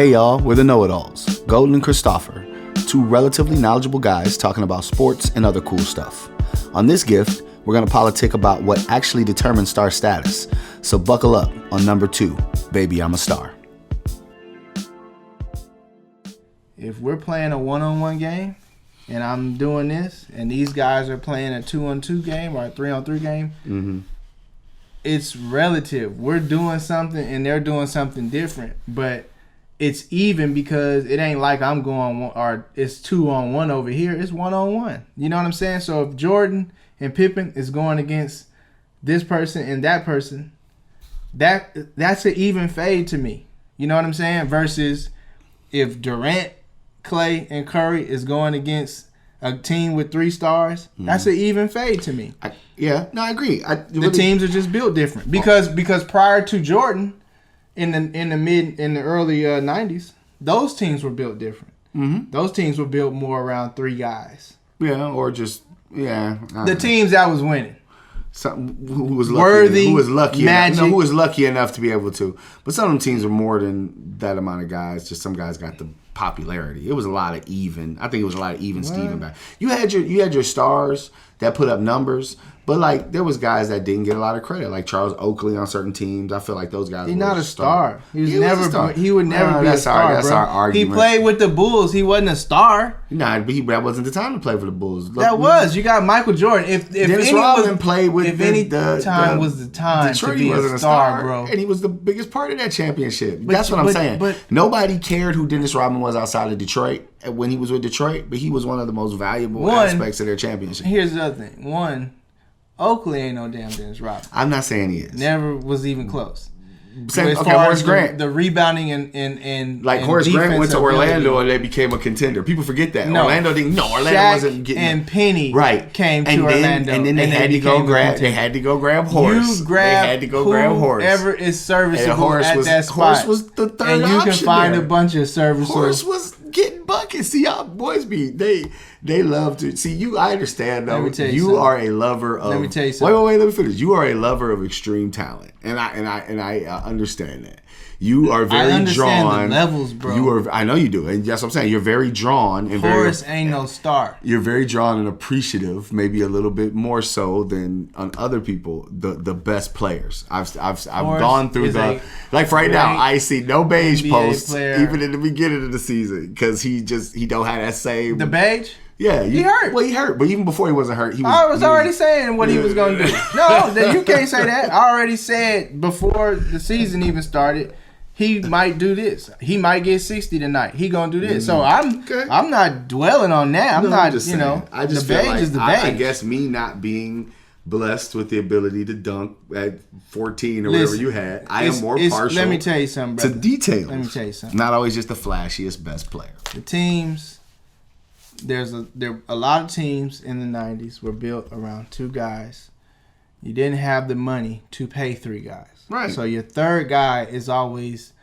Hey y'all, we're the Knowitalls, Golden and Christopher, two relatively knowledgeable guys talking about sports and other cool stuff. On this gift, we're going to politic about what actually determines star status. So buckle up on number 2, Baby I'm a Star. If we're playing a one-on-one game and I'm doing this and these guys are playing a 2-on-2 game or a 3-on-3 game, it's relative. We're doing something and they're doing something different, but it's even because it ain't like I'm going one, or it's 2-on-1 over here. It's 1-on-1. You know what I'm saying? So if Jordan and Pippen is going against this person and that person, that's an even fade to me. You know what I'm saying? Versus if Durant, Clay, and Curry is going against a team with 3 stars, that's an even fade to me. I agree. The teams are just built different because prior to Jordan, in the early 90s, those teams were built different. Mm-hmm. Those teams were built more around 3 guys. Yeah, or just the teams that was winning. Who was lucky? Worthy, who was lucky? Magic. Who was lucky enough to be able to? But some of them teams are more than that amount of guys. Just some guys got the popularity. It was a lot of even. I think it was a lot of even Steven back. You had your stars that put up numbers, but like there was guys that didn't get a lot of credit, like Charles Oakley on certain teams. I feel like those guys. He's not a star. He would never be a star. That's our argument. He played with the Bulls. He wasn't a star. Nah, but that wasn't the time to play for the Bulls. You got Michael Jordan. If Dennis Rodman played with time was the time Detroit, to be a star, bro, and he was the biggest part of that championship. That's what I'm saying. But nobody cared who Dennis Rodman was outside of Detroit when he was with Detroit, but he was one of the most valuable aspects of their championship. Here's the other thing. Oakley ain't no damn Dennis Rodman. I'm not saying he is. Never was even close. Horace Grant. The rebounding and Horace Grant went to Orlando and they became a contender. People forget that. No, Orlando Shaq wasn't getting and Penny came to Orlando. And then they had to go grab Horace. They had to go grab Horace. Whoever is serviceable at that spot. Horace was the third option. And you can find a bunch of serviceable. Horace was getting buckets. See how boys be. They love to see you. I understand though. You are a lover of. Let me tell you something. Wait. Let me finish. You are a lover of extreme talent, and I understand that. You are very drawn. The levels, bro. I know you do, and that's what I'm saying. You're very drawn and Horace ain't no star. You're very drawn and appreciative, maybe a little bit more so than on other people. The best players. I've gone through like right now. I see no beige NBA posts even in the beginning of the season because he don't have that same beige. Yeah, he hurt. Well, he hurt, but even before he wasn't hurt, I was already saying what he was going to do. No, you can't say that. I already said before the season even started, he might do this. He might get 60 tonight. He gonna do this. So I'm not dwelling on that. I'm not. Just I just the beige like is the beige. I guess me not being blessed with the ability to dunk at 14 or whatever you had, I am more partial. Let me tell you something, brother. To details. Let me tell you something. Not always just the flashiest best player. The teams. There a lot of teams in the 90s were built around 2 guys. You didn't have the money to pay 3 guys. Right. So your third guy is always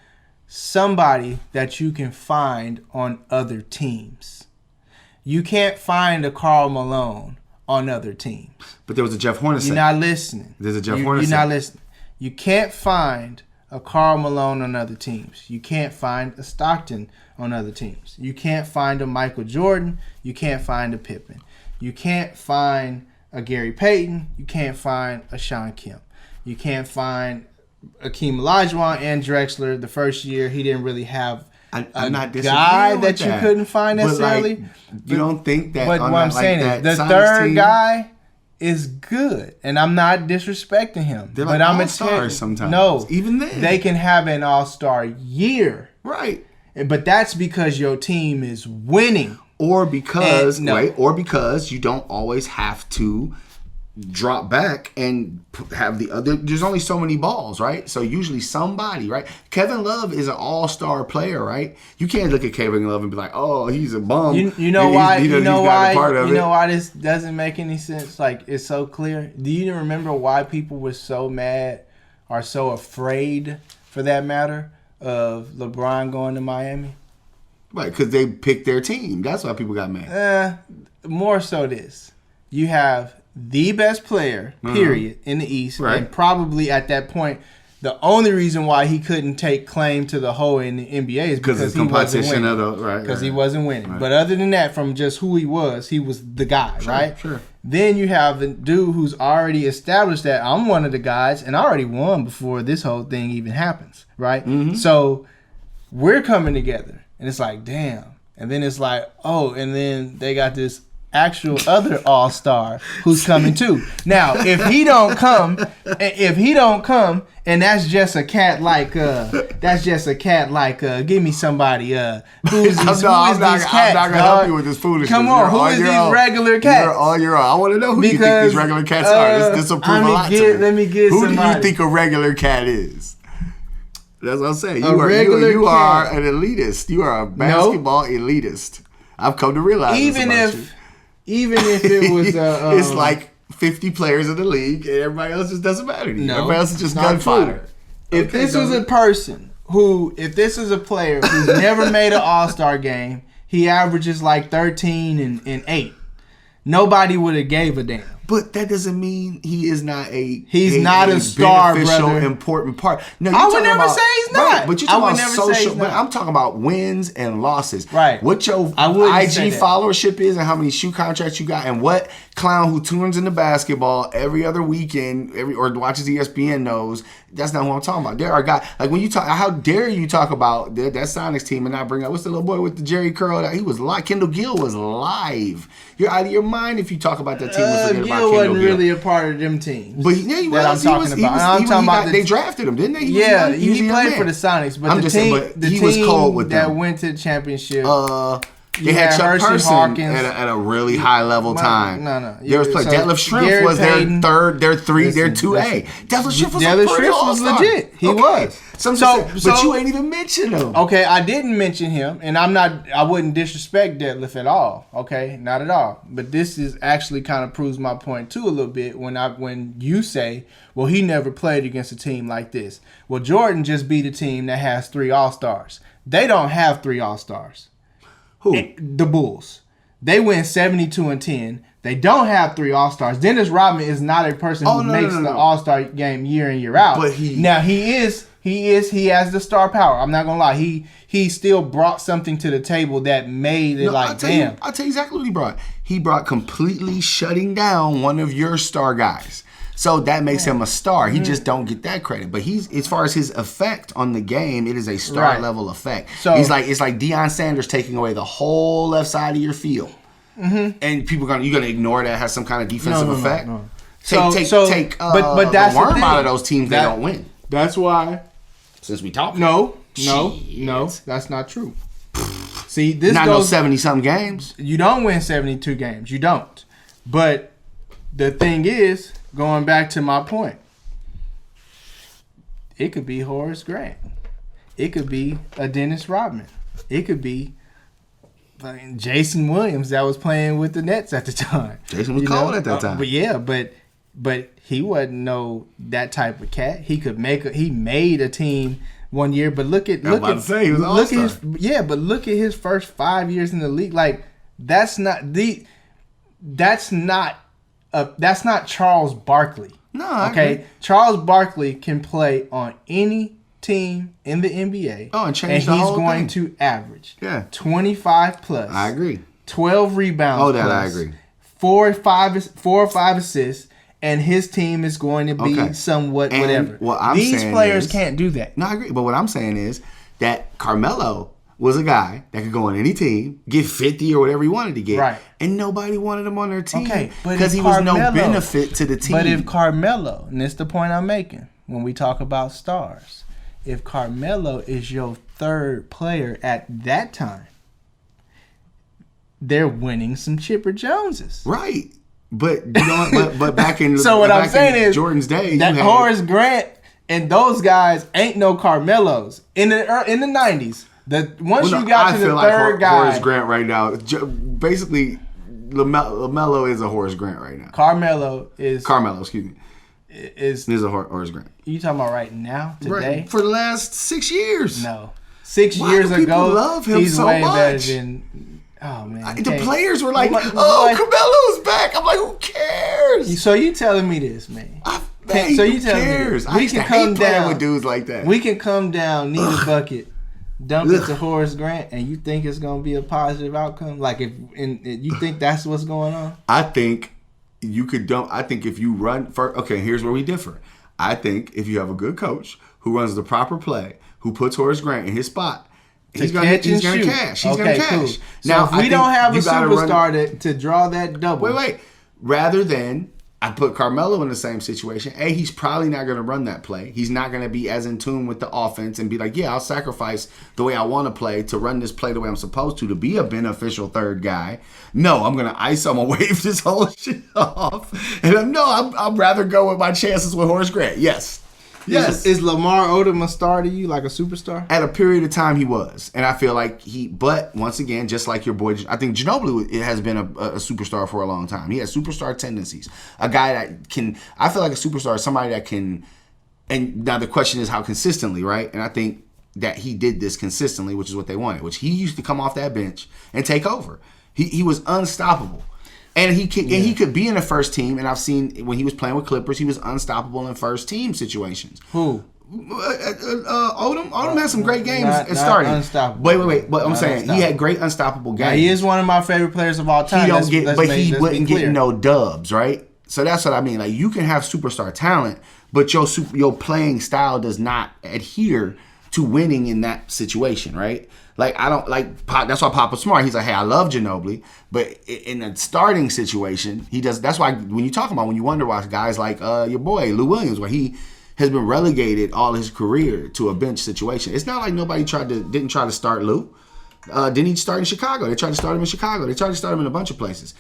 somebody that you can find on other teams. You can't find a Karl Malone on other teams. But there was a Jeff Hornacek. You're not listening. There's a Jeff Hornacek. You're not listening. You can't find a Karl Malone on other teams. You can't find a Stockton on other teams. You can't find a Michael Jordan. You can't find a Pippen. You can't find a Gary Payton. You can't find a Sean Kemp. You can't find Akeem Olajuwon and Drexler. The first year, he didn't really have I'm not guy that you couldn't find necessarily. You don't think that? But what I'm saying is the third guy is good, and I'm not disrespecting him. They're like all-stars sometimes. No, even then they can have an all-star year, right? But that's because your team is winning, or because or because you don't always have to drop back and have the other. There's only so many balls, right? So usually somebody, right? Kevin Love is an all-star player, right? You can't look at Kevin Love and be like, "Oh, he's a bum." You know why? You know why this doesn't make any sense? Like, it's so clear. Do you remember why people were so mad or so afraid, for that matter, of LeBron going to Miami? Right, because they picked their team. That's why people got mad. More so this. You have the best player, period, in the East. Right. And probably at that point, The only reason why he couldn't take claim to the whole in the NBA is because he wasn't winning. Because he wasn't winning. Right. But other than that, from just who he was the guy, right? Sure. Then you have the dude who's already established that I'm one of the guys, and I already won before this whole thing even happens, right? Mm-hmm. So we're coming together, and it's like, damn. And then it's like, oh, and then they got this actual other all-star who's coming too. Now, if he don't come, and that's just a cat like, give me somebody, who's these cats, I'm not gonna help you with this foolishness. Come on, who is these regular cats? You're on your own. I want to know who you think these regular cats are. This will prove a lot to me. Let me get who somebody. do you think a regular cat is? That's what I'm saying. You are an elitist. You are a basketball elitist. I've come to realize even if it was it's like 50 players in the league and everybody else just doesn't matter to you. Everybody else is just gunfighter. If this was a player who's never made an all-star game, he averages like 13 and 8. Nobody would have gave a damn. But that doesn't mean he is not a star, brother. Important part. No, I would never say he's not. Right, but you're talking about social. But I'm talking about wins and losses. Right. What your IG followership is and how many shoe contracts you got and what clown who tunes into basketball every other weekend or watches ESPN knows. That's not what I'm talking about. There are guys like when you talk. How dare you talk about that Sonics team and not bring up what's the little boy with the Jerry curl? He was live. Kendall Gill was live. You're out of your mind if you talk about that team and forget about Kendall Gill. Wasn't really a part of them teams. But he was. They drafted him, didn't they? He played for the Sonics, but he was cold with them. That went to the championship. They had Chuck Person at a really high level time. No. There was Detlef Schrempf was their 2A. Detlef Schrempf was legit. He was. But you ain't even mentioned him. Okay, I didn't mention him, and I wouldn't disrespect Detlef at all. Okay, not at all. But this is actually kind of proves my point too a little bit when you say, well, he never played against a team like this. Well, Jordan just beat a team that has 3 All-Stars. They don't have 3 All-Stars. Who? The Bulls. They win 72-10. They don't have 3 All-Stars. Dennis Rodman is not a person who makes the All-Star game year in, year out. But he has the star power. I'm not gonna lie. He still brought something to the table that made it damn. I'll tell you exactly what he brought. He brought completely shutting down one of your star guys. So that makes him a star. He just don't get that credit. But he's, as far as his effect on the game, it is a star level effect. So it's like Deion Sanders taking away the whole left side of your field, and people you're gonna ignore that has some kind of defensive effect. No. Take but that's the worm the out of those teams. They don't win. That's why. Since we talked. No, that's not true. See, this not no 70-something games. You don't win 72 games. You don't. But the thing is, going back to my point, it could be Horace Grant. It could be a Dennis Rodman. It could be Jason Williams that was playing with the Nets at the time. Jason was cold at that time. But he wasn't that type of cat. He made a team one year, but look at his first 5 years in the league. Like that's not Charles Barkley. No, okay. Charles Barkley can play on any team in the NBA. Oh, and change the whole thing. And he's going to average 25 plus. I agree. 12 rebounds. Oh, that plus, I agree. 4 or 5 assists, and his team is going to be somewhat whatever. These players can't do that. No, I agree. But what I'm saying is that Carmelo was a guy that could go on any team, get 50 or whatever he wanted to get, right? And nobody wanted him on their team because he was no benefit to the team. But if Carmelo, and this is the point I'm making when we talk about stars, if Carmelo is your third player at that time, they're winning some Chipper Joneses, right? But you know, but back in so what I'm saying is Jordan's day, that Horace Grant and those guys ain't no Carmelos in the 90s. Once you got to the third guy, Horace Grant right now, basically, LaMelo is a Horace Grant right now. Carmelo, excuse me, is a Horace Grant. You talking about right now, today? Right. For the last 6 years. No, 6 years ago, love him he's so way much. better than. Oh man, the players were like, "Oh, Carmelo's back." I'm like, "Who cares?" So you telling me this, man? Man, so who you tell cares? me I used to hate playing with dudes like that. We can come down, need a bucket, dump it to Horace Grant, and you think it's gonna be a positive outcome? Like you think that's what's going on? I think you could dump. I think if you run for here's where we differ. I think if you have a good coach who runs the proper play, who puts Horace Grant in his spot, he's gonna cash. He's gonna cash. Cool. Now, so if we don't have a superstar to draw that double. Wait. Rather than I put Carmelo in the same situation. He's probably not going to run that play. He's not going to be as in tune with the offense and be like, yeah, I'll sacrifice the way I want to play to run this play the way I'm supposed to be a beneficial third guy. No, I'm going to ISO. I'm going to wave this whole shit off. And I'd rather go with my chances with Horace Grant. Yes. Is Lamar Odom a star to you, like a superstar? At a period of time, he was. And I feel like but once again, just like your boy, I think Ginobili has been a superstar for a long time. He has superstar tendencies. A guy that I feel like a superstar is somebody that can, and now the question is how consistently, right? And I think that he did this consistently, which is what they wanted, which he used to come off that bench and take over. He was unstoppable. And he could be in the first team, and I've seen when he was playing with Clippers, he was unstoppable in first team situations. Who? Odom had some great games at starting. Unstoppable. Wait. But I'm saying he had great unstoppable games. Now, he is one of my favorite players of all time. He wouldn't get no dubs, right? So that's what I mean. Like you can have superstar talent, but your playing style does not adhere to winning in that situation, right? Like I don't like. That's why Papa's smart. He's like, hey, I love Ginobili, but in a starting situation, he does. That's why when you wonder why guys like your boy Lou Williams, where he has been relegated all his career to a bench situation. It's not like nobody didn't try to start Lou. Didn't he start in Chicago? They tried to start him in Chicago. They tried to start him in a bunch of places.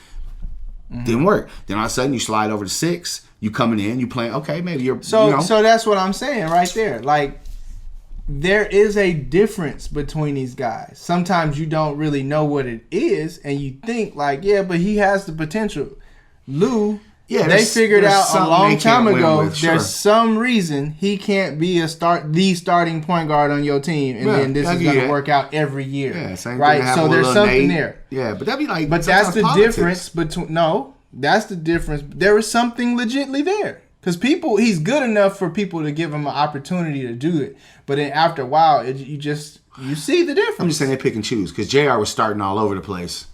Mm-hmm. Didn't work. Then all of a sudden you slide over to 6. You coming in. You playing. Okay, maybe you're. So that's what I'm saying right there. Like. There is a difference between these guys. Sometimes you don't really know what it is, and you think like, yeah, but he has the potential. Lou, they figured out a long time ago. There's some reason he can't be the starting point guard on your team, and then this is going to work out every year, right? So there's something there. Yeah, but that'd be like. But that's the difference between. No, that's the difference. There is something legitly there. Because he's good enough for people to give him an opportunity to do it. But then after a while, you see the difference. I'm just saying they pick and choose. Because JR was starting all over the place,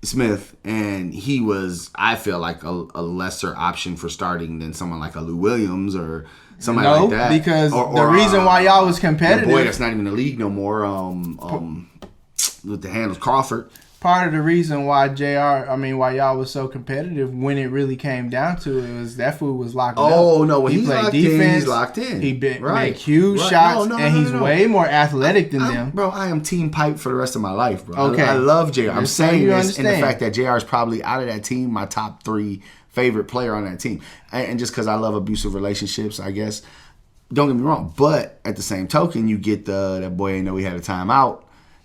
Smith, and he was, I feel like, a lesser option for starting than someone like a Lou Williams or somebody like that. Because the reason why y'all was competitive. The boy that's not even in the league no more, with the handles, Crawford. Part of the reason why why y'all was so competitive when it really came down to it was that fool was locked up. Oh, no. When he played defense, he's locked in. He made huge shots, and he's way more athletic than them. Bro, I am team pipe for the rest of my life, bro. Okay. I love JR. I'm saying this in the fact that JR is probably out of that team, my top 3 favorite player on that team. And just because I love abusive relationships, I guess. Don't get me wrong. But at the same token, you get that boy ain't know he had a timeout.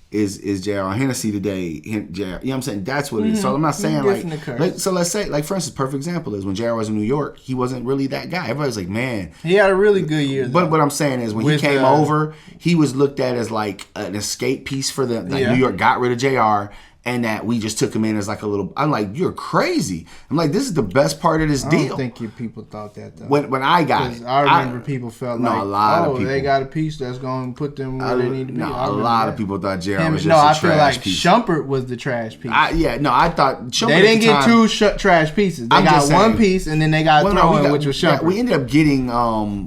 Is J.R. Hennessy today? You know what I'm saying? That's what it is. So I'm not saying so let's say, like, for instance, perfect example is when J.R. was in New York, he wasn't really that guy. Everybody's like, man. He had a really good year, though. But what I'm saying is when he came over, he was looked at as like an escape piece for them. Like New York got rid of J.R., and that we just took him in as like a little. I'm like, you're crazy. I'm like, this is the best part of this deal. I don't think people thought that though. When I got it, I remember people felt like, a lot of people, they got a piece that's going to put them where they need to be. No, a lot of people thought JR was just a trash piece. No, I feel like Shumpert was the trash piece. I thought Shumpert. They didn't get 2 trash pieces. They got one pice, and then they got thrown, which was Shumpert. We ended up getting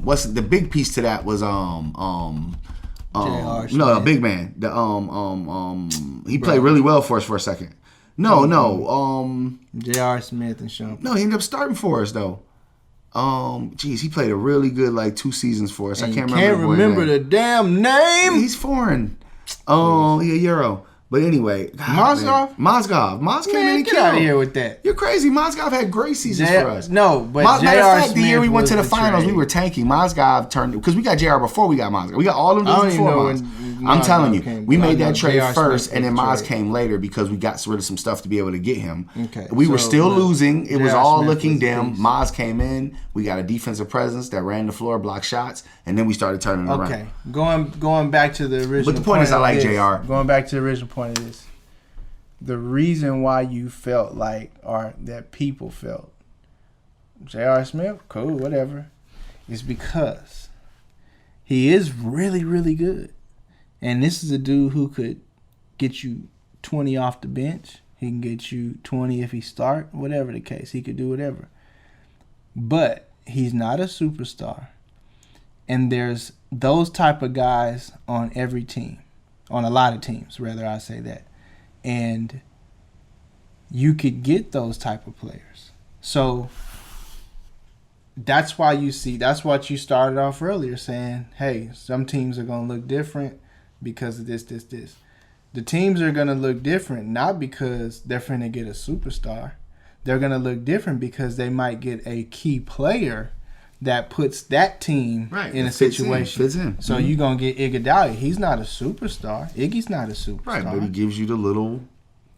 what's the big piece to that was a big man. He played really well for us for a second. No. J.R. Smith and Shumpert. No, he ended up starting for us though. He played a really good 2 seasons for us. And I can't remember the damn name. He's foreign. He a Euro. But anyway, Mozgov came in and get out of here with that. You're crazy. Mozgov had great seasons for us. No, but matter of fact, the year we went to the finals, we were tanking. Mozgov turned because we got JR before we got Mozgov. We got all of them before Moz. I'm telling you, we made that trade first, and then Moz came later because we got rid of some stuff to be able to get him. Okay, we were still losing. It was all looking dim. Moz came in. We got a defensive presence that ran the floor, blocked shots, and then we started turning around. Okay, going back to the original. But the point is, I like JR. Going back to the original point of this, the reason why you felt like, or that people felt, J.R. Smith, cool, whatever. is because he is really, really good. And this is a dude who could get you 20 off the bench. He can get you 20 if he start, whatever the case. He could do whatever. But he's not a superstar. And there's those type of guys on every team. On a lot of teams, rather I say that. And you could get those type of players. So that's why that's what you started off earlier saying, hey, some teams are going to look different because of this. The teams are going to look different not because they're finna get a superstar. They're going to look different because they might get a key player that puts that team in a situation. Fits in. So you're going to get Iguodala. He's not a superstar. Iggy's not a superstar. Right, but he gives you the little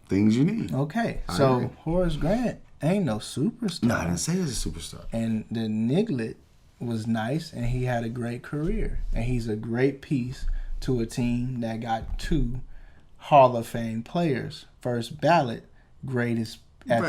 things you need. Okay, so Horace Grant ain't no superstar. No, I didn't say he was a superstar. And the Niglet was nice, and he had a great career. And he's a great piece to a team that got 2 Hall of Fame players. First ballot, greatest at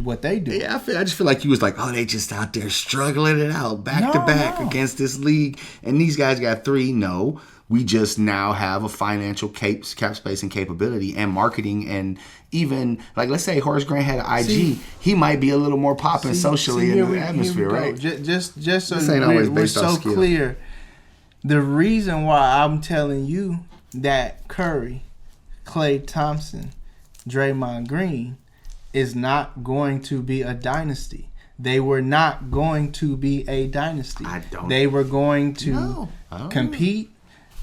what they do. Yeah, I just feel like he was like, oh, they just out there struggling it out back to back against this league. And these guys got 3. No, we just now have a financial cap space and capability and marketing and even, like, let's say Horace Grant had an IG, he might be a little more popping socially in the atmosphere, right? Just so we're so clear, the reason why I'm telling you that Curry, Klay Thompson, Draymond Green is not going to be a dynasty. They were not going to be a dynasty. They were going to compete.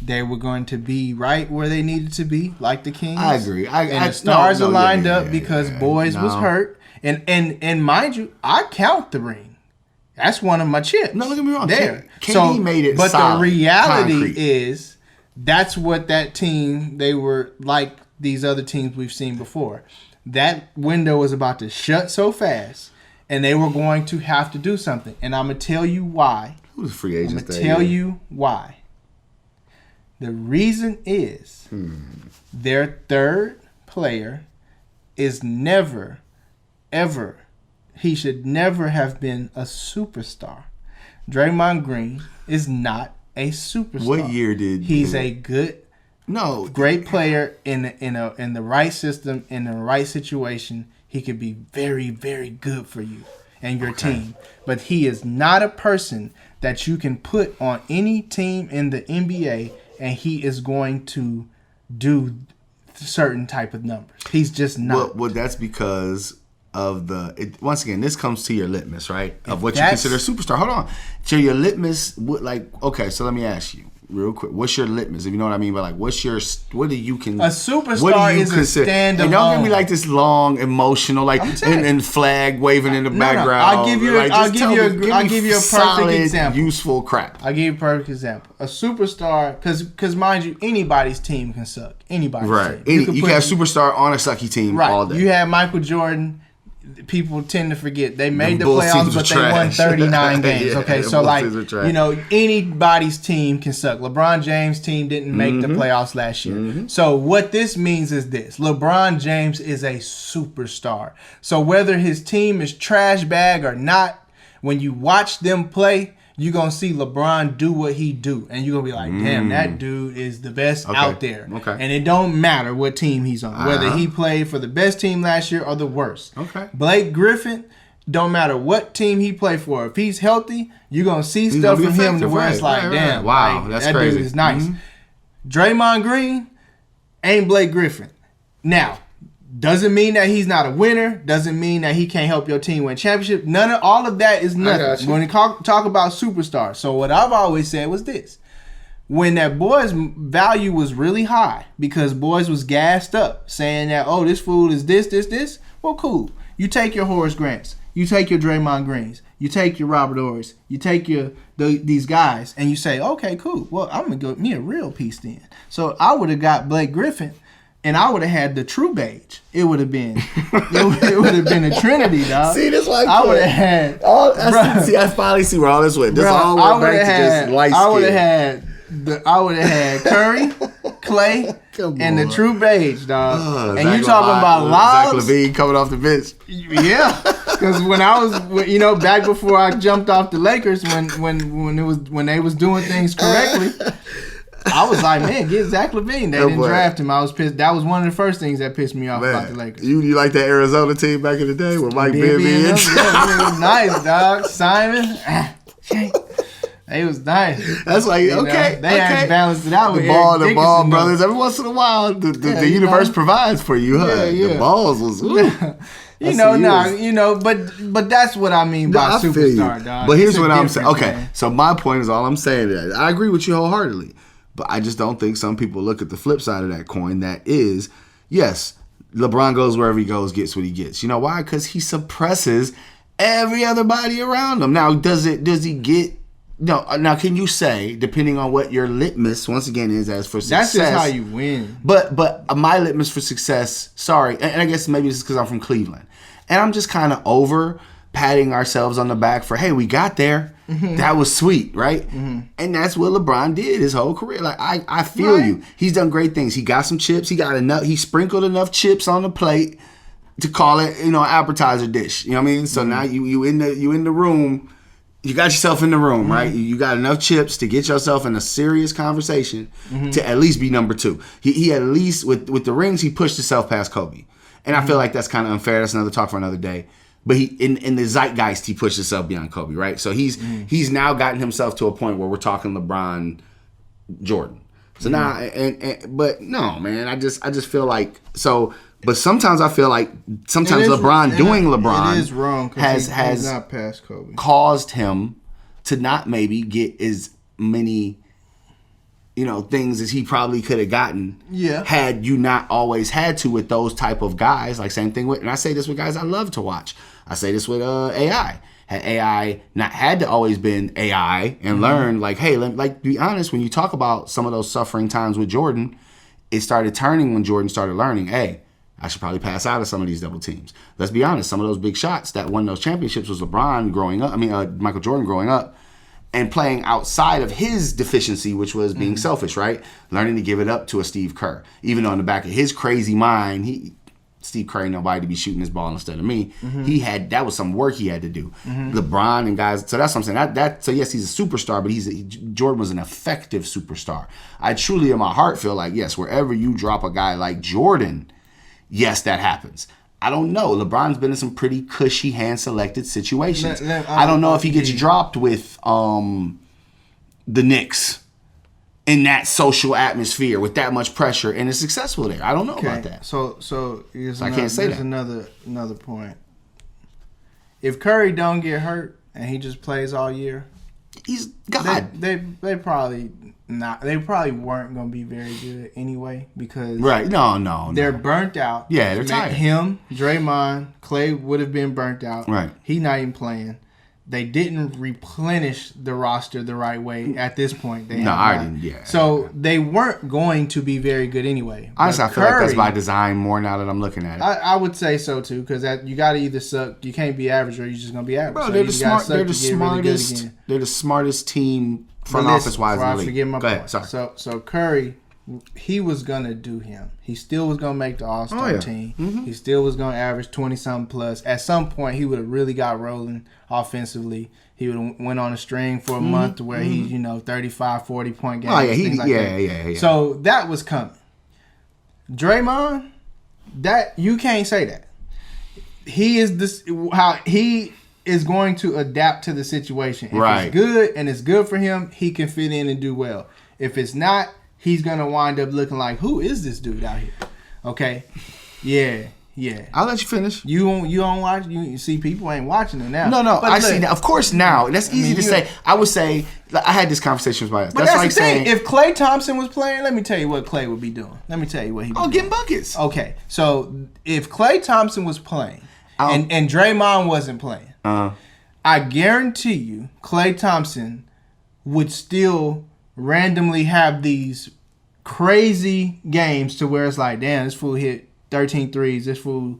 They were going to be right where they needed to be, like the Kings. I agree. And the stars are lined up because Boys was hurt. And mind you, I count the ring. That's one of my chips. No, don't get me wrong. There. KD made it but solid, the reality concrete. is that's what that team, they were like these other teams we've seen before. That window was about to shut so fast, and they were going to have to do something. And I'm going to tell you why. Who's free agent? I'm going to tell you why. The reason is their third player is never, ever, he should never have been a superstar. Draymond Green is not a superstar. What year did he's a great player in the right system, in the right situation. He could be very, very good for you and your team. But he is not a person that you can put on any team in the NBA and he is going to do certain type of numbers. He's just not. Well, that's because of once again, this comes to your litmus, right? Of what you consider a superstar. Hold on. So your litmus, so let me ask you real quick. What's your litmus? If you know what I mean, but like, what do you consider? A superstar is a standalone. And don't give me like this long, emotional, like and flag waving in the background. I'll give you a perfect example. Useful crap. I'll give you a perfect example. A superstar, because mind you, anybody's team can suck. Anybody's team. You can have a superstar on a sucky team all day. You have Michael Jordan. People tend to forget they made the playoffs, but they won 39 games. Okay, so like anybody's team can suck. LeBron James' team didn't make the playoffs last year. So what this means is this: LeBron James is a superstar. So whether his team is trash bag or not, when you watch them play, you're going to see LeBron do what he do. And you're going to be like, damn, that dude is the best out there. Okay. And it don't matter what team he's on, whether he played for the best team last year or the worst. Okay. Blake Griffin, don't matter what team he played for. If he's healthy, you're going to see stuff from him to where it's like, damn, wow, that's that crazy. Dude is nice. Draymond Green ain't Blake Griffin. Now, doesn't mean that he's not a winner. Doesn't mean that he can't help your team win championship. All of that is nothing. When we talk about superstars. So what I've always said was this. When that boy's value was really high because boys was gassed up saying that, oh, this fool is this. Well, cool. You take your Horace Grants. You take your Draymond Greens. You take your Robert Horrys. You take these guys and you say, okay, cool. Well, I'm going to go me a real piece then. So I would have got Blake Griffin. And I would have had the true beige. It would have been, it would have been a trinity, dog. See, this like I would have had. I finally see where all this went. This all went back to just light skin. I would have had Curry, Klay, and the true beige, dog. And you talking about lobs? Zach LaVine coming off the bench. Yeah. Because when I was, back before I jumped off the Lakers, when they was doing things correctly, I was like, man, get Zach LaVine. They didn't draft him. I was pissed. That was one of the first things that pissed me off about the Lakers. You like that Arizona team back in the day with Mike Bibby? Yeah, it was nice, dog. Simon. They was nice. That's like, okay. They had to balance it out with the Eric ball Dickerson, brothers. Every once in a while, the universe provides for you, huh? Yeah. The balls was, but that's what I mean by superstar, dog. But here's what I'm saying. Okay, man. So my point is, all I'm saying is, I agree with you wholeheartedly, but I just don't think some people look at the flip side of that coin. That is, yes, LeBron goes wherever he goes, gets what he gets. You know why? Because he suppresses every other body around him. Now, does he get? No. Now, can you say, depending on what your litmus once again is as for success? That's just how you win. But my litmus for success. Sorry, and I guess maybe it's because I'm from Cleveland, and I'm just kind of over patting ourselves on the back for, hey, we got there. Mm-hmm. That was sweet, right? Mm-hmm. And that's what LeBron did his whole career. Like I feel you. He's done great things. He got some chips. He got enough. He sprinkled enough chips on the plate to call it, an appetizer dish. You know what I mean? So now you in the room. You got yourself in the room, right? You got enough chips to get yourself in a serious conversation to at least be number 2. He at least, with the rings, he pushed himself past Kobe. And I feel like that's kind of unfair. That's another talk for another day. But he in the zeitgeist, he pushed himself beyond Kobe, right? So he's now gotten himself to a point where we're talking LeBron, Jordan. So now, but no, man, I just feel like so. But sometimes I feel like LeBron doing LeBron it is wrong has not passed Kobe. Caused him to not maybe get as many things as he probably could have gotten had you not always had to with those type of guys. Like same thing with, and I say this with guys I love to watch. I say this with AI. Had AI not had to always been AI and learn like, hey, be honest, when you talk about some of those suffering times with Jordan, it started turning when Jordan started learning, hey, I should probably pass out of some of these double teams. Let's be honest. Some of those big shots that won those championships was LeBron growing up. Michael Jordan growing up and playing outside of his deficiency, which was being selfish, right? Learning to give it up to a Steve Kerr. Even though in the back of his crazy mind, Steve Kerr ain't nobody to be shooting his ball instead of me. That was some work he had to do. LeBron and guys. So that's what I'm saying. So yes, he's a superstar, but Jordan was an effective superstar. I truly in my heart feel like, yes, wherever you drop a guy like Jordan, yes, that happens. I don't know. LeBron's been in some pretty cushy hand-selected situations. I don't know if he gets dropped with the Knicks in that social atmosphere with that much pressure and is successful there. I don't know about that. So I can't say that. Another point. If Curry don't get hurt and he just plays all year, he's God. They probably not. They probably weren't going to be very good anyway because No. They're burnt out. Yeah, they're tired. Him, Draymond, Clay would have been burnt out. Right. He not even playing. They didn't replenish the roster the right way at this point. I didn't. Yeah. So they weren't going to be very good anyway. Honestly, I feel like that's by design more now that I'm looking at it. I would say so too, because you got to either suck. You can't be average, or you're just gonna be average. Bro, so they're the smartest. Really they're the smartest team front office wise in the league. Forget my point. Sorry. So Curry, he was gonna do him. He still was gonna make the All-Star team. Mm-hmm. He still was gonna average 20-something plus. At some point, he would have really got rolling offensively. He would have went on a string for a month to where he, 35, 40-point games. Oh yeah, yeah. So that was coming. Draymond, that you can't say that. He is how he is going to adapt to the situation. If it's good and it's good for him, he can fit in and do well. If it's not, he's gonna wind up looking like, who is this dude out here? Okay, yeah. I'll let you finish. You don't watch. You see, people ain't watching it now. No. But I see that. Of course, now that's easy to say. I would say I had this conversation with my. But that's like the thing. If Klay Thompson was playing, let me tell you what Klay would be doing. Let me tell you what he. Getting buckets. Okay, so if Klay Thompson was playing and Draymond wasn't playing, I guarantee you, Klay Thompson would still randomly have these crazy games to where it's like, damn, this fool hit 13 threes, this fool,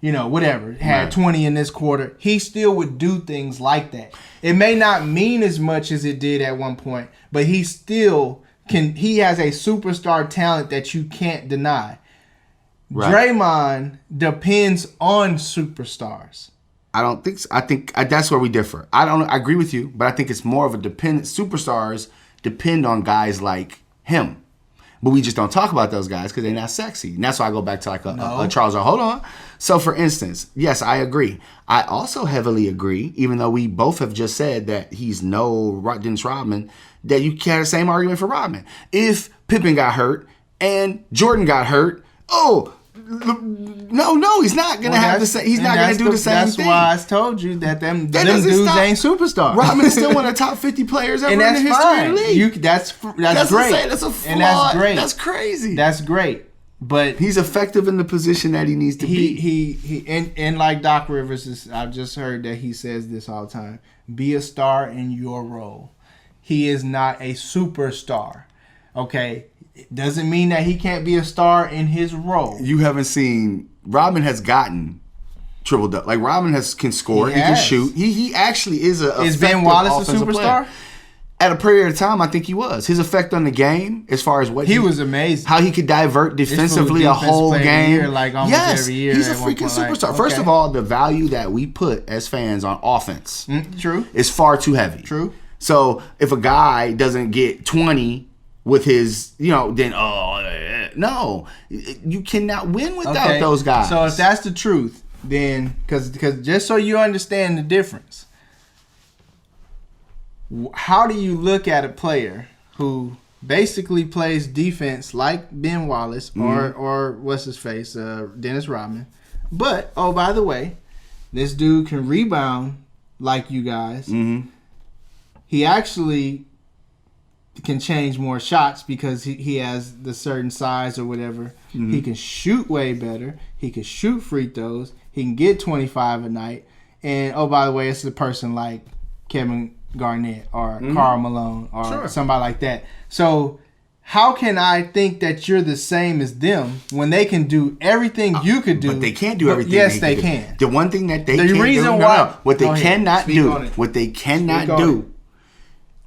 whatever, had 20 in this quarter. He still would do things like that. It may not mean as much as it did at one point, but he still can. He has a superstar talent that you can't deny. Right. Draymond depends on superstars. I don't think so. I think that's where we differ. I agree with you, but I think it's more of a superstars depend on guys like him. But we just don't talk about those guys because they're not sexy. And that's why I go back to like a Charles. Hold on. So for instance, yes, I agree. I also heavily agree, even though we both have just said that he's no Dennis Rodman, that you had the same argument for Rodman. If Pippen got hurt and Jordan got hurt, no, he's not gonna have the same. He's not gonna do the same thing. That's why I told you that them dudes ain't superstars. Rodman is still one of the top 50 players ever in the history of the league. That's great. That's a flaw. And that's great. That's crazy. That's great. But he's effective in the position that he needs to be. He and like Doc Rivers I've just heard that he says this all the time. Be a star in your role. He is not a superstar. Okay. It doesn't mean that he can't be a star in his role. You haven't seen Rodman has gotten triple double. Like Rodman can score, he can shoot. He actually is a. Is Ben Wallace a superstar? Player. At a period of time, I think he was. His effect on the game, as far as what he was amazing. How he could divert defensively a whole game. Every year he's a freaking superstar. Like, First of all, the value that we put as fans on offense, true, is far too heavy. True. So if a guy doesn't get 20. With his, then no, you cannot win without those guys. So if that's the truth, then because just so you understand the difference, how do you look at a player who basically plays defense like Ben Wallace or what's his face, Dennis Rodman, but by the way, this dude can rebound like you guys. Mm-hmm. He actually can change more shots because he has the certain size or whatever. Mm-hmm. He can shoot way better. He can shoot free throws. He can get 25 a night. And, by the way, it's a person like Kevin Garnett or Karl Malone or somebody like that. So how can I think that you're the same as them when they can do everything you could do? But they can't do everything. Yes, they can. The one thing that they can't do, what they cannot do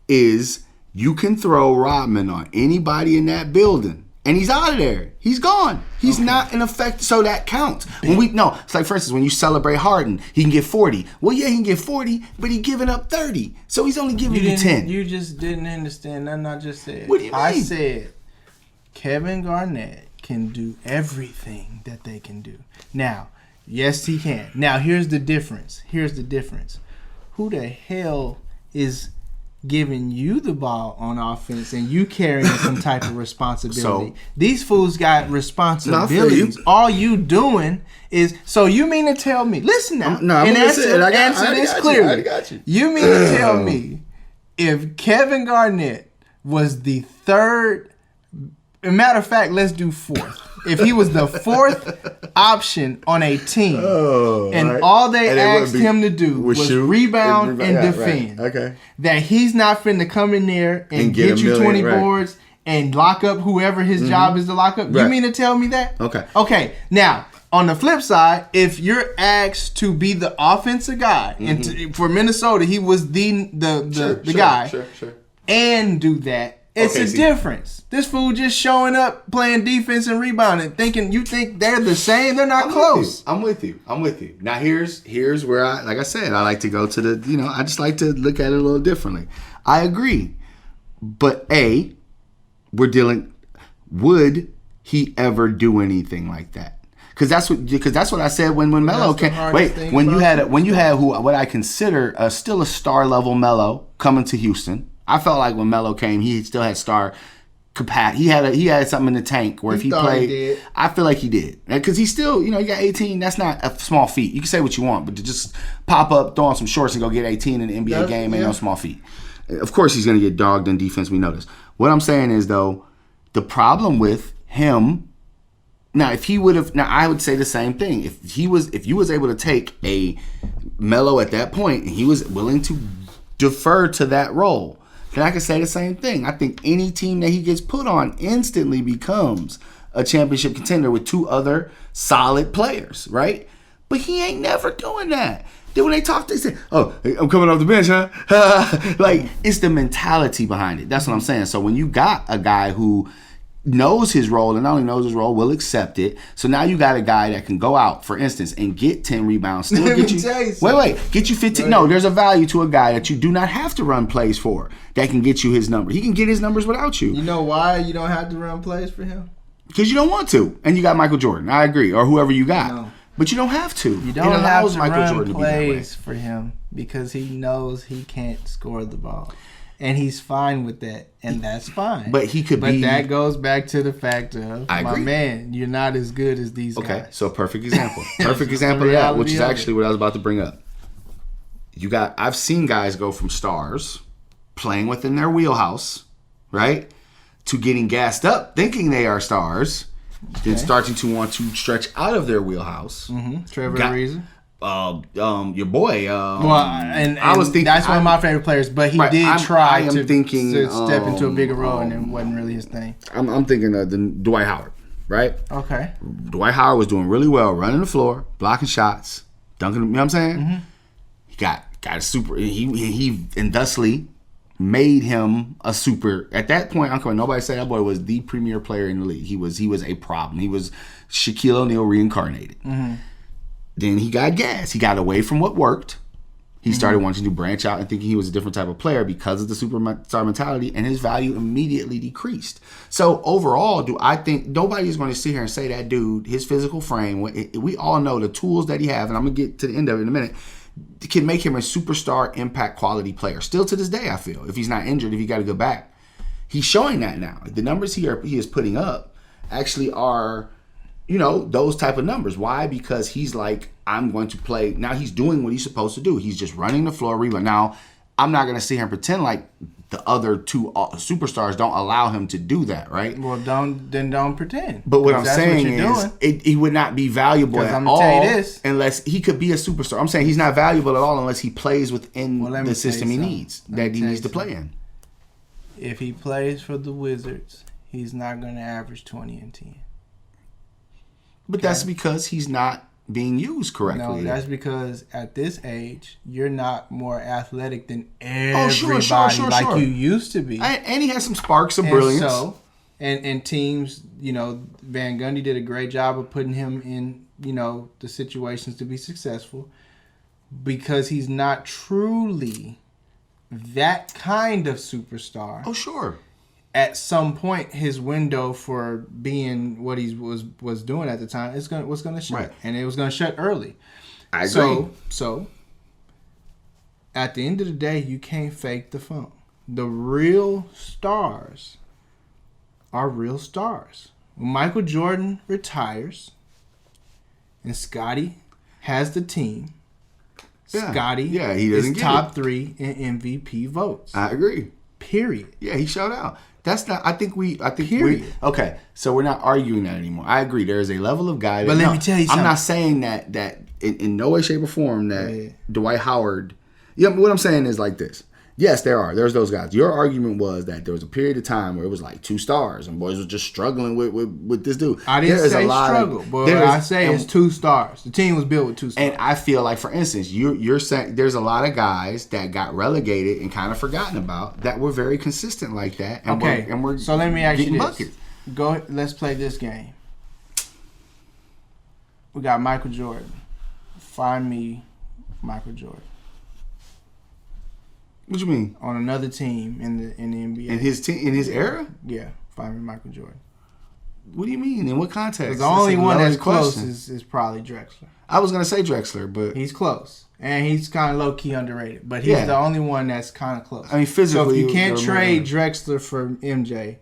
is you can throw Rodman on anybody in that building, and he's out of there. He's gone. He's not in effect, so that counts. It's like, for instance, when you celebrate Harden, he can get 40. Well, yeah, he can get 40, but he's giving up 30. So he's only giving you 10. You just didn't understand nothing I just said. What do you mean? I said Kevin Garnett can do everything that they can do. Now, yes, he can. Now, here's the difference. Who the hell is giving you the ball on offense and you carrying some type of responsibility? These fools got responsibilities. All you doing is, so you mean to tell me, listen now, answer this clearly. You mean to tell me if Kevin Garnett was the third, matter of fact, let's do fourth. If he was the fourth option on a team, all they asked him to do was rebound and defend, that he's not finna come in there and get you 20 boards and lock up whoever his job is to lock up. You mean to tell me that? Okay. Now, on the flip side, if you're asked to be the offensive guy, and for Minnesota, he was the guy, and do that. It's a difference. This fool just showing up, playing defense and rebounding, thinking you think they're the same. They're not close. I'm with you. Now here's where I like to go to the, I just like to look at it a little differently. I agree. But would he ever do anything like that? Because that's what I said when Melo came. When you had what I consider still a star level Melo coming to Houston. I felt like when Melo came, he still had star capacity. He had something in the tank where if he played, I feel like he did. Because he still, he got 18. That's not a small feat. You can say what you want, but to just pop up, throw on some shorts and go get 18 in the NBA game ain't no small feat. Of course he's going to get dogged in defense. We know this. What I'm saying is, though, the problem with him, now I would say the same thing. If you was able to take a Melo at that point and he was willing to defer to that role, then I can say the same thing. I think any team that he gets put on instantly becomes a championship contender with two other solid players, right? But he ain't never doing that. Then when they talk, they say, "Oh, I'm coming off the bench, huh?" Like, it's the mentality behind it. That's what I'm saying. So when you got a guy who knows his role, and not only knows his role, will accept it. So now you got a guy that can go out, for instance, and get 10 rebounds, still get you. Get you 15. No, there's a value to a guy that you do not have to run plays for that can get you his number. He can get his numbers without you. You know why you don't have to run plays for him? Because you don't want to, and you got Michael Jordan. I agree, or whoever you got. No. But you don't have to. You don't have to run plays for him because he knows he can't score the ball. And he's fine with that, and that's fine. But he could be. But that goes back to the fact of, my man, you're not as good as these guys. Okay, so perfect example. Perfect example of that, which is actually what I was about to bring up. I've seen guys go from stars, playing within their wheelhouse, right, to getting gassed up, thinking they are stars, then starting to want to stretch out of their wheelhouse. Trevor Ariza. Your boy. And I was thinking that's one of my favorite players, but he did try to step into a bigger role, and it wasn't really his thing. I'm thinking of the Dwight Howard, right? Okay. Dwight Howard was doing really well, running the floor, blocking shots, dunking. You know what I'm saying? He got a super. He and thusly made him a super. At that point, nobody said that boy was the premier player in the league. He was a problem. He was Shaquille O'Neal reincarnated. Then he got gas. He got away from what worked. He started wanting to branch out and thinking he was a different type of player because of the superstar mentality, and his value immediately decreased. So overall, I think nobody is going to sit here and say that dude, his physical frame, we all know the tools that he has, and I'm going to get to the end of it in a minute, can make him a superstar impact quality player. Still to this day, I feel, if he's not injured, if he got to go back, he's showing that now. The numbers he is putting up actually are, those type of numbers. Why? Because he's like, I'm going to play. Now he's doing what he's supposed to do. He's just running the floor, rebound. Now, I'm not going to sit here and pretend like the other two superstars don't allow him to do that, right? Well, don't pretend. But what I'm saying is he would not be valuable at all unless he could be a superstar. I'm saying he's not valuable at all unless he plays within the system he needs, that he needs to play in. If he plays for the Wizards, he's not going to average 20 and 10. But that's because he's not being used correctly. No, that's because at this age, you're not more athletic than everybody like you used to be. And he has some sparks of brilliance. And teams, Van Gundy did a great job of putting him in, the situations to be successful because he's not truly that kind of superstar. Oh, sure. At some point, his window for being what he was doing at the time was going to shut, right. And it was going to shut early. I agree. So, at the end of the day, you can't fake the funk. The real stars are real stars. When Michael Jordan retires, and Scottie has the team. Scottie is top 3 in MVP votes. I agree. Period. Yeah, he showed out. That's not. I think period. Okay, so we're not arguing that anymore. I agree. There is a level of guy. But let me tell you something. I'm not saying that in no way, shape, or form that Dwight Howard. What I'm saying is like this. Yes, there's those guys. Your argument was that there was a period of time where it was like 2 stars and boys were just struggling with this dude. I didn't say struggle, but I say it's 2 stars. The team was built with 2 stars. And I feel like, for instance, you're saying there's a lot of guys that got relegated and kind of forgotten about that were very consistent like that. And we're so let me ask you this. Buckets. Let's play this game. We got Michael Jordan. Find me Michael Jordan. What you mean? On another team in the NBA. In his team, in his era? Yeah, find me Michael Jordan. What do you mean? In what context? The only one that's close is probably Drexler. I was gonna say Drexler, but he's close, and he's kind of low key underrated. But he's the only one that's kind of close. I mean, physically, so if you can't trade Drexler for MJ,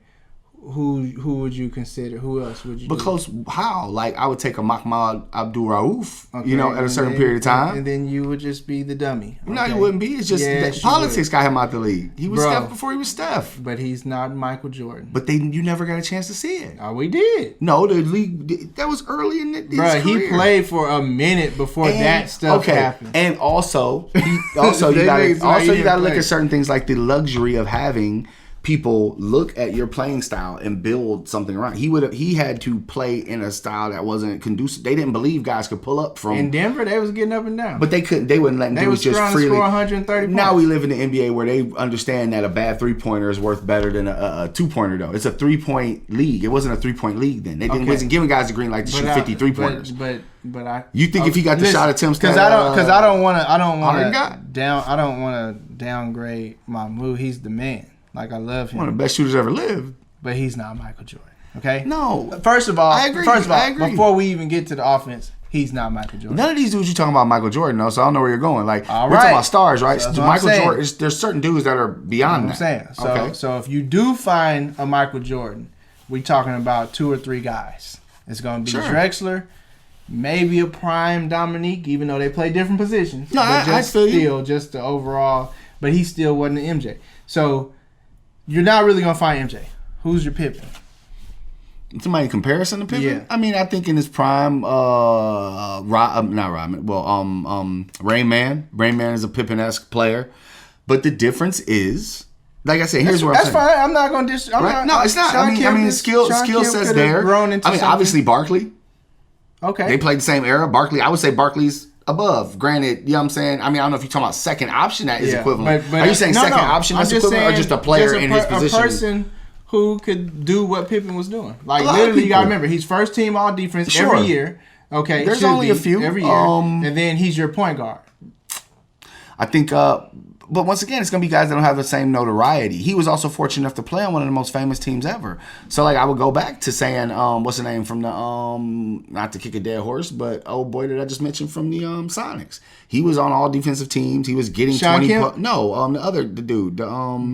who would you consider? Who else would you? Because how? Like, I would take a Mahmoud Abdul Rauf, at a certain period of time, and then you would just be the dummy. Okay? No, you wouldn't be. It's just politics got him out the league. He was Steph before he was Steph. But he's not Michael Jordan. But you never got a chance to see it. Oh, we did. No, the league that was early in his career. He played for a minute before that stuff happened. And also you got to look at certain things like the luxury of having people look at your playing style and build something around. He had to play in a style that wasn't conducive. They didn't believe guys could pull up from in Denver. They was getting up and down, but they couldn't. They wouldn't let them they do was it just trying freely. to score 130 points. Now we live in the NBA where they understand that a bad 3-pointer is worth better than a 2-pointer. Though it's a 3-point league. It wasn't a 3-point league then. They wasn't giving guys the green light to shoot 53 pointers. But you think if he got the shot attempts, because I don't want to got downgrade my move. He's the man. Like, I love him. One of the best shooters ever lived. But he's not Michael Jordan. Okay? No. First of all, I agree. before we even get to the offense, he's not Michael Jordan. None of these dudes you talking about Michael Jordan, though, so I don't know where you're going. Like, all we're right. talking about stars, right? So Michael Jordan, there's certain dudes that are beyond That's what I'm that. saying. So if you do find a Michael Jordan, we talking about 2 or 3 guys. It's going to be Drexler, maybe a prime Dominique, even though they play different positions. No, I feel you. Just the overall, but he still wasn't an MJ. So you're not really going to find MJ. Who's your Pippen? Somebody in comparison to Pippen? Yeah. I mean, I think in his prime, not Rodman. Well, Rain Man. Rain Man is a Pippen-esque player, but the difference is, like I said, here's what I'm saying. That's fine. I'm not going to No, it's not. I mean, skill sets there. I mean, obviously Barkley. Okay. They played the same era. Barkley, I would say Barkley's above. Granted, you know what I'm saying? I mean, I don't know if you're talking about second option that is equivalent. But are you saying second option that's equivalent or just a player in his position? A person who could do what Pippen was doing. Like, a literally, you got to remember, he's first team all defense every year. Okay. There's only a few. Every year. And then he's your point guard. I think, but once again, it's going to be guys that don't have the same notoriety. He was also fortunate enough to play on one of the most famous teams ever. So, like, I would go back to saying, what's the name from the, not to kick a dead horse, but old boy that I just mentioned from the Sonics. He was on all defensive teams. He was getting Sean 20. Kemp? The dude.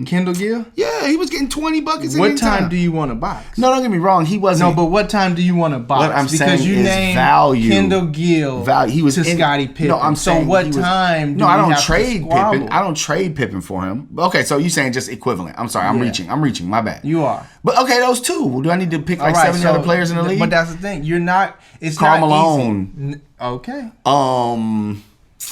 Kendall Gill? Yeah, he was getting 20 buckets. What time do you want to box? No, don't get me wrong. He wasn't. No, but what time do you want to box? What I'm because saying you is named value. Kendall Gill He was to Scottie Pippen. No, I'm saying so what time? No, I don't trade Pippen. I don't trade Pippen for him. Okay, so you're saying just equivalent. I'm sorry. I'm reaching. My bad. You are. But okay, those two. Do I need to pick like 70 other players in the league? But that's the thing. You're not. It's Karl not Malone. Easy. Okay.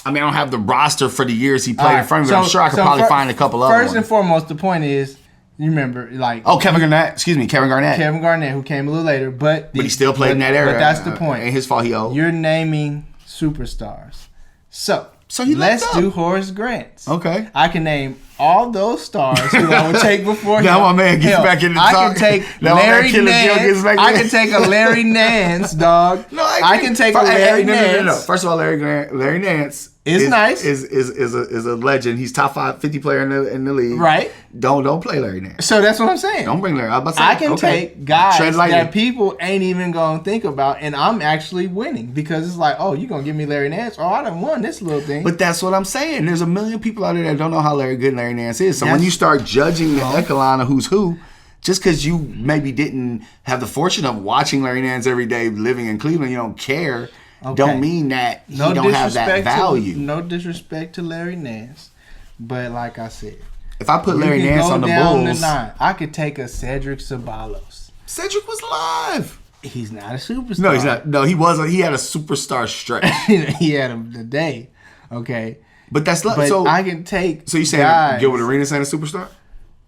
I mean, I don't have the roster for the years he played in front of me. I'm sure I could probably find a couple of First and foremost, the point is, you remember, like... Oh, Kevin Garnett, who came a little later, but he still played in that era. But that's the point. Ain't his fault he old. You're naming superstars. So he let's do Horace Grant's. Okay. I can name all those stars who I would take before him. Now my man gets back in the talk. I can take Larry Nance. I can take a Larry Nance, dog. No, I can take a Larry Nance. No. First of all, Larry Nance is nice. Is a legend. He's top 50 player in the league. Right. Don't play Larry Nance. So that's what I'm saying. Don't bring Larry. I can take guys that people ain't even gonna think about, and I'm actually winning because it's like, oh, you gonna give me Larry Nance? Oh, I done won this little thing. But that's what I'm saying. There's a million people out there that don't know how good Larry Nance is. So when you start judging the echelon of who's who, just because you maybe didn't have the fortune of watching Larry Nance every day, living in Cleveland, you don't care. Okay. Don't mean that he don't have that value. No disrespect to Larry Nance, but like I said, if I put Larry Nance on the Bulls, I could take a Cedric Ceballos. Cedric was live. He's not a superstar. No, he's not. No, he wasn't. He had a superstar stretch. He had a day. Okay. But that's so I can take. So you saying Gilbert Arenas ain't a superstar?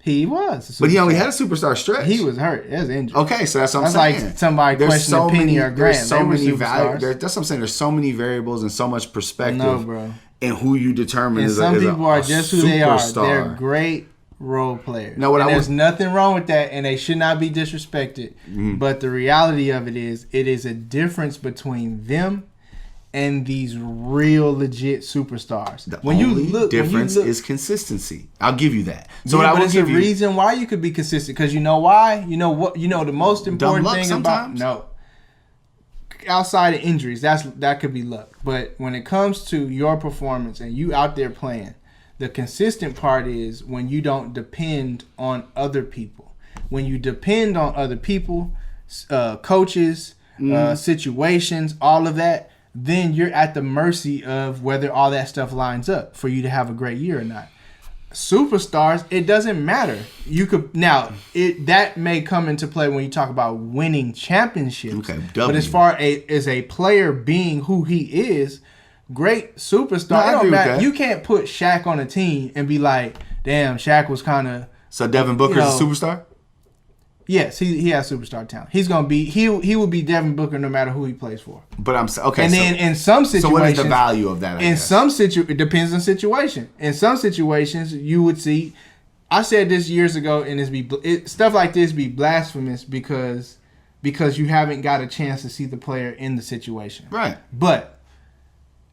He was, but he only had a superstar stretch. He was hurt. It was injured. Okay, so that's what I'm saying. That's like somebody questioning Penny or Grant. That's what I'm saying. There's so many variables and so much perspective in who you determine and as some a people are just who they are. Superstar. They're great role players. No, there's nothing wrong with that, and they should not be disrespected. Mm-hmm. But the reality of it is a difference between them and these real legit superstars. The difference is consistency. I'll give you that. So but it's a reason why you could be consistent. Because you know why? You know what? You know the most important thing sometimes. Outside of injuries, that could be luck. But when it comes to your performance and you out there playing, the consistent part is when you don't depend on other people. When you depend on other people, coaches, situations, all of that, then you're at the mercy of whether all that stuff lines up for you to have a great year or not. Superstars, it doesn't matter. You could that may come into play when you talk about winning championships. Okay, but as far as a player being who he is, great superstar. No, it don't matter. You can't put Shaq on a team and be like, damn, Shaq was kind of So Devin Booker's a superstar? Yes, he has superstar talent. He's gonna be he will be Devin Booker no matter who he plays for. But okay. And then in some situations, so what is the value of that? It depends on situation. In some situations, you would see. I said this years ago, and stuff like this be blasphemous because you haven't got a chance to see the player in the situation. Right. But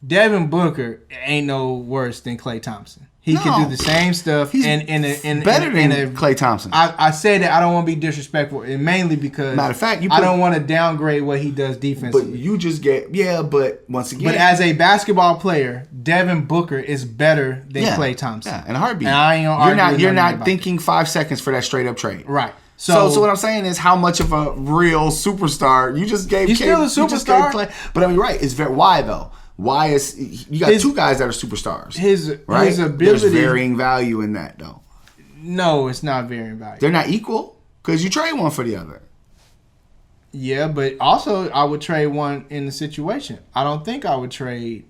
Devin Booker ain't no worse than Klay Thompson. He can do the same stuff. He's better than Klay Thompson. I say that I don't want to be disrespectful, and mainly because matter of fact, I don't want to downgrade what he does defensively. But you just but once again, but as a basketball player, Devin Booker is better than Klay Thompson. Yeah, in a heartbeat. And you're not thinking 5 seconds for that straight up trade. Right. So what I'm saying is, how much of a real superstar you just gave? He's still a superstar. But I mean, right? It's why though? Why is you got two guys that are superstars? His ability. There's varying value in that, though. No, it's not varying value. They're not equal because you trade one for the other. Yeah, but also I would trade one in the situation. I don't think I would trade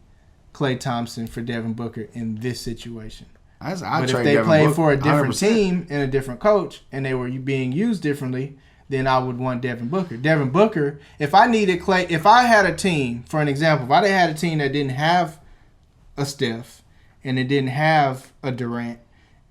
Klay Thompson for Devin Booker in this situation. But if they played for a different 100%. Team and a different coach and they were being used differently, then I would want Devin Booker. Devin Booker, if I needed Klay, if I had a team, for an example, if I had a team that didn't have a Steph and it didn't have a Durant,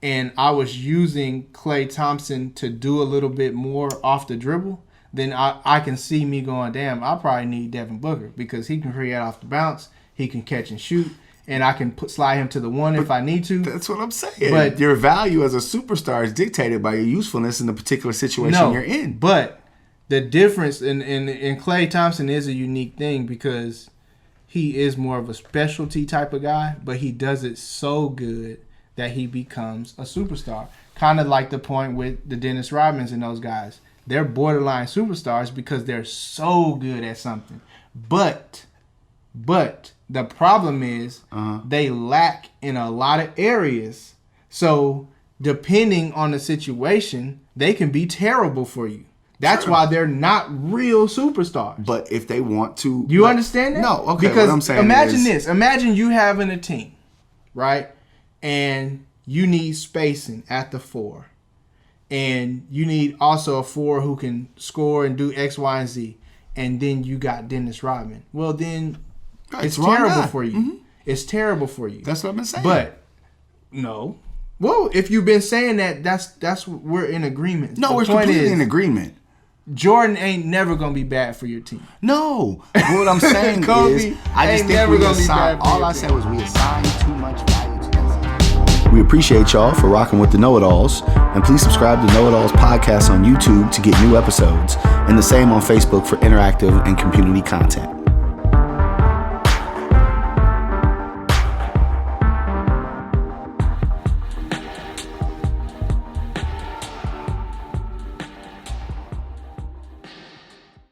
and I was using Klay Thompson to do a little bit more off the dribble, then I can see me going, damn, I probably need Devin Booker because he can create off the bounce, he can catch and shoot, and I can slide him to the one if I need to. That's what I'm saying. But your value as a superstar is dictated by your usefulness in the particular situation you're in. But the difference in Klay Thompson is a unique thing because he is more of a specialty type of guy, but he does it so good that he becomes a superstar. Kind of like the point with the Dennis Rodmans and those guys. They're borderline superstars because they're so good at something. But the problem is they lack in a lot of areas. So depending on the situation, they can be terrible for you. That's why they're not real superstars. But if they want to... You understand that? No, okay. Because what I'm saying imagine this. Imagine you having a team, right? And you need spacing at the 4. And you need also a 4 who can score and do X, Y, and Z. And then you got Dennis Rodman. Well, then... It's terrible for you. Mm-hmm. It's terrible for you. That's what I've been saying. But no. Well, if you've been saying that, that's we're in agreement. No, we're completely in agreement. Jordan ain't never gonna be bad for your team. No. What I'm saying is, I just think we assign. All I said was we assign too much value to this. We appreciate y'all for rocking with the Knowitalls, and please subscribe to Knowitalls podcast on YouTube to get new episodes, and the same on Facebook for interactive and community content.